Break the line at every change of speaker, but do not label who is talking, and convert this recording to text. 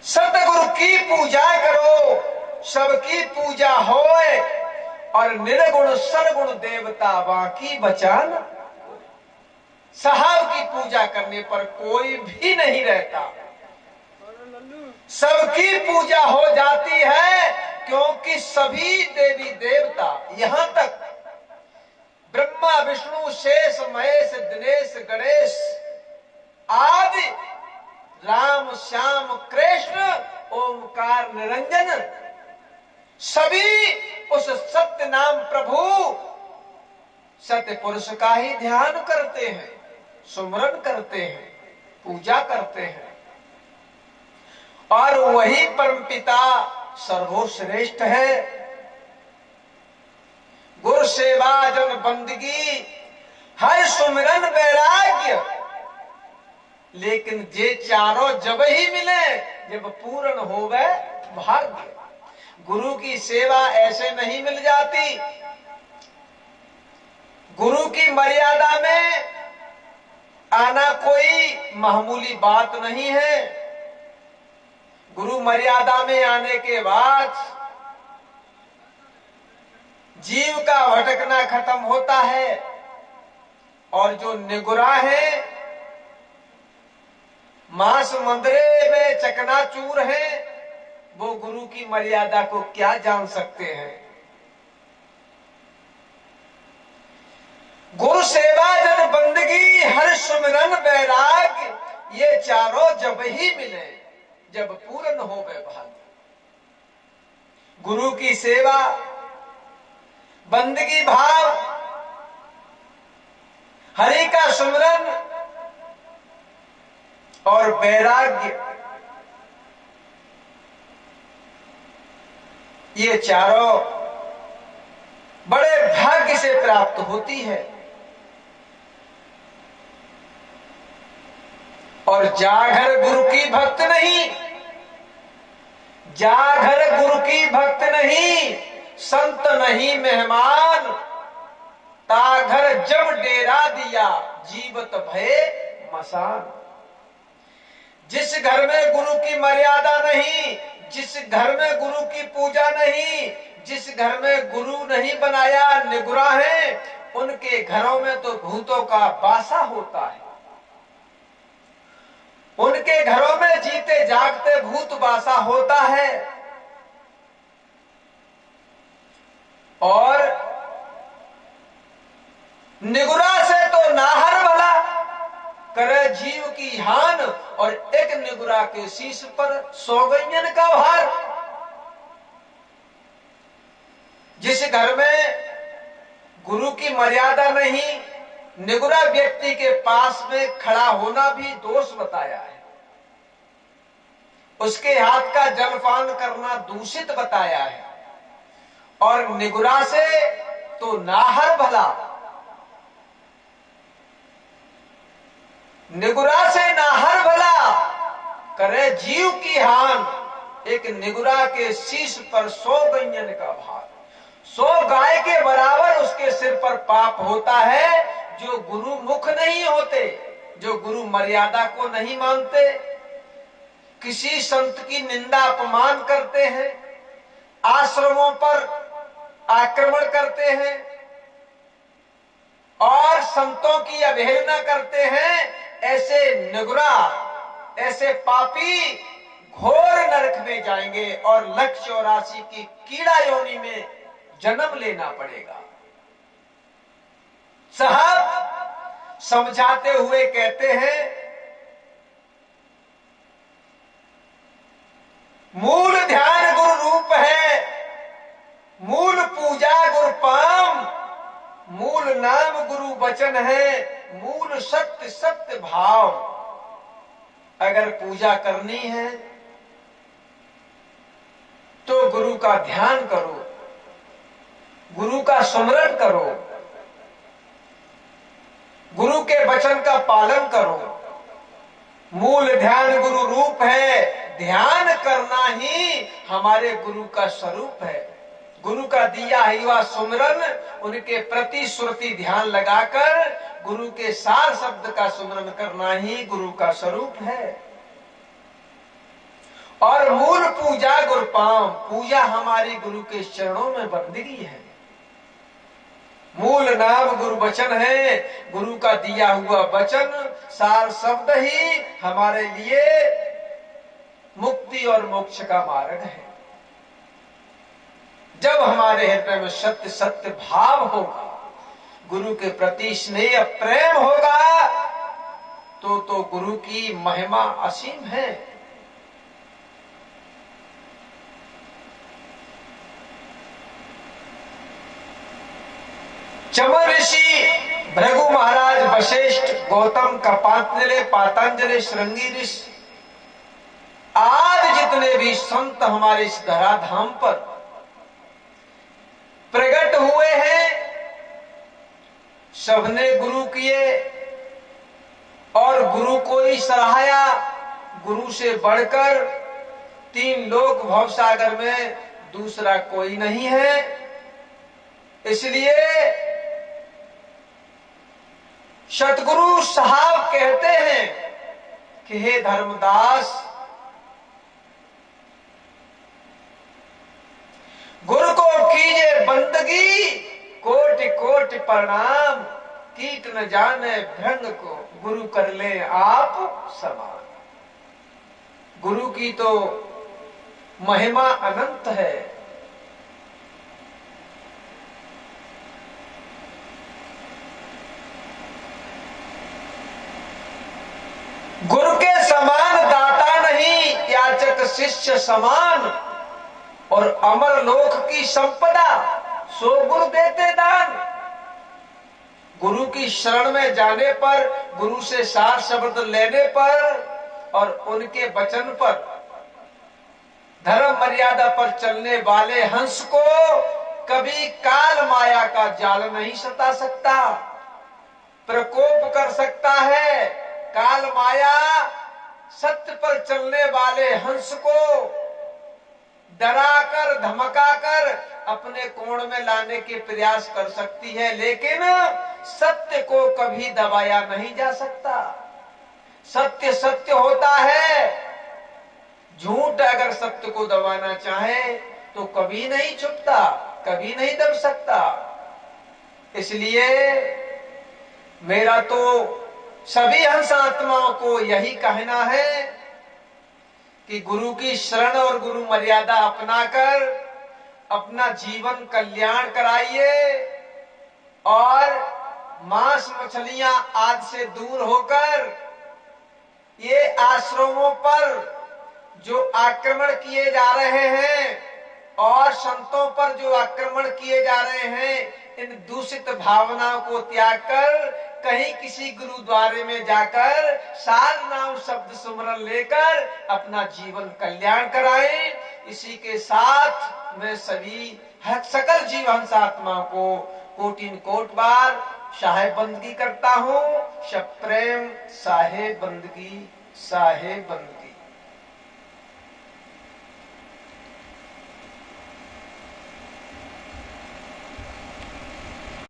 सतगुरु की पूजा करो, सबकी पूजा होए, और निर्गुण सरगुण देवता बाकी बचान। साहब की पूजा करने पर कोई भी नहीं रहता, सबकी पूजा हो जाती है, क्योंकि सभी देवी देवता, यहां तक ब्रह्मा विष्णु शेष महेश दिनेश गणेश आदि, राम श्याम कृष्ण ओमकार निरंजन, सभी उस सत्य नाम प्रभु सत्य पुरुष का ही ध्यान करते हैं, सुमरन करते हैं, पूजा करते हैं। और वही परमपिता सर्वश्रेष्ठ है। गुरु सेवा जन बंदगी हर सुमिरन वैराग्य, लेकिन ये चारों जब ही मिले जब पूर्ण होवे भाग्य। गुरु की सेवा ऐसे नहीं मिल जाती। गुरु की मर्यादा में आना कोई मामूली बात नहीं है। गुरु मर्यादा में आने के बाद जीव का भटकना खत्म होता है, और जो निगुरा है, मांस मंदिरे में चकनाचूर है, वो गुरु की मर्यादा को क्या जान सकते हैं। गुरु सेवा जन बंदगी हर सुमिरन वैराग्य, ये चारों जब ही मिले जब पूर्ण हो भाग्य। गुरु की सेवा, बंदगी भाव, हरि का सुमिरन और वैराग्य, ये चारों बड़े भाग्य से प्राप्त होती है। और जागर गुरु की भक्त नहीं, जागर गुरु की भक्त नहीं, संत नहीं मेहमान, ताघर जब डेरा दिया जीवत भय मसान। जिस घर में गुरु की मर्यादा नहीं, जिस घर में गुरु की पूजा नहीं, जिस घर में गुरु नहीं बनाया, निगुरा है, उनके घरों में तो भूतों का वासा होता है। उनके घरों में जीते जागते भूत वासा होता है। और निगुरा से तो नाहर भला करे जीव की हान, और एक निगुरा के शीश पर सौगंयन का भार। जिस घर में गुरु की मर्यादा नहीं, निगुरा व्यक्ति के पास में खड़ा होना भी दोष बताया है। उसके हाथ का जलपान करना दूषित बताया है। और निगुरा से तो नाहर भला, निगुरा से नाहर भला करे जीव की हान, एक निगुरा के शीश पर 100 गंजन का भार। 100 गाय के बराबर उसके सिर पर पाप होता है, जो गुरु मुख नहीं होते, जो गुरु मर्यादा को नहीं मानते, किसी संत की निंदा अपमान करते हैं, आश्रमों पर आक्रमण करते हैं और संतों की अवहेलना करते हैं। ऐसे निगुरा, ऐसे पापी घोर नरक में जाएंगे और 184 की कीड़ा योनि में जन्म लेना पड़ेगा। साहब समझाते हुए कहते हैं, मूल ध्यान गुरु रूप है, मूल पूजा गुरु पाम, मूल नाम गुरु वचन है, मूल सत्य सत्य भाव। अगर पूजा करनी है तो गुरु का ध्यान करो, गुरु का स्मरण करो, गुरु के वचन का पालन करो। मूल ध्यान गुरु रूप है, ध्यान करना ही हमारे गुरु का स्वरूप है। गुरु का दिया हुआ सुमरन, उनके प्रति श्रुति ध्यान लगाकर गुरु के सार शब्द का सुमरन करना ही गुरु का स्वरूप है। और मूल पूजा गुरुपाम, पूजा हमारी गुरु के चरणों में बंदगी है। मूल नाम गुरु वचन है, गुरु का दिया हुआ वचन सार शब्द ही हमारे लिए मुक्ति और मोक्ष का मार्ग है। जब हमारे हृदय में सत्य सत्य भाव होगा, गुरु के प्रति स्नेह प्रेम होगा, तो गुरु की महिमा असीम है। चमर ऋषि, भृगु महाराज, वशिष्ठ, गौतम, कपांजलि, पातंजलि, श्रृंगी ऋषि आदि जितने भी संत हमारे इस धराधाम पर प्रकट हुए हैं, सबने गुरु किए और गुरु को ही सराहाया। गुरु से बढ़कर तीन लोक भवसागर में दूसरा कोई नहीं है। इसलिए सतगुरु साहब कहते हैं कि हे धर्मदास, गुरु को कीजिए बंदगी, कोटि कोटि प्रणाम, कीट न जाने भृंग को, गुरु कर ले आप समान। गुरु की तो महिमा अनंत है। गुरु के समान दाता नहीं, याचक शिष्य समान, और अमर लोक की संपदा सो गुरु देते दान। गुरु की शरण में जाने पर, गुरु से सार शब्द लेने पर और उनके वचन पर, धर्म मर्यादा पर चलने वाले हंस को कभी काल माया का जाल नहीं सता सकता, प्रकोप कर सकता है। काल माया सत्य पर चलने वाले हंस को डराकर धमकाकर अपने कोण में लाने के प्रयास कर सकती है, लेकिन सत्य को कभी दबाया नहीं जा सकता। सत्य सत्य होता है। झूठ अगर सत्य को दबाना चाहे तो कभी नहीं छुपता, कभी नहीं दब सकता। इसलिए मेरा तो सभी हंस आत्माओं को यही कहना है कि गुरु की शरण और गुरु मर्यादा अपनाकर अपना जीवन कल्याण कराइए और मांस मछलियां आदि से दूर होकर ये आश्रमों पर जो आक्रमण किए जा रहे हैं और संतों पर जो आक्रमण किए जा रहे हैं, इन दूषित भावनाओं को त्याग कर कहीं किसी गुरुद्वारे में जाकर सार नाम शब्द सुमरन लेकर अपना जीवन कल्याण कराएं। इसी के साथ मैं सभी सकल जीव हंस आत्माओं को कोटिन कोट बार साहे बंदगी करता हूँ। सब प्रेम साहे बंदगी, साहे बंदगी।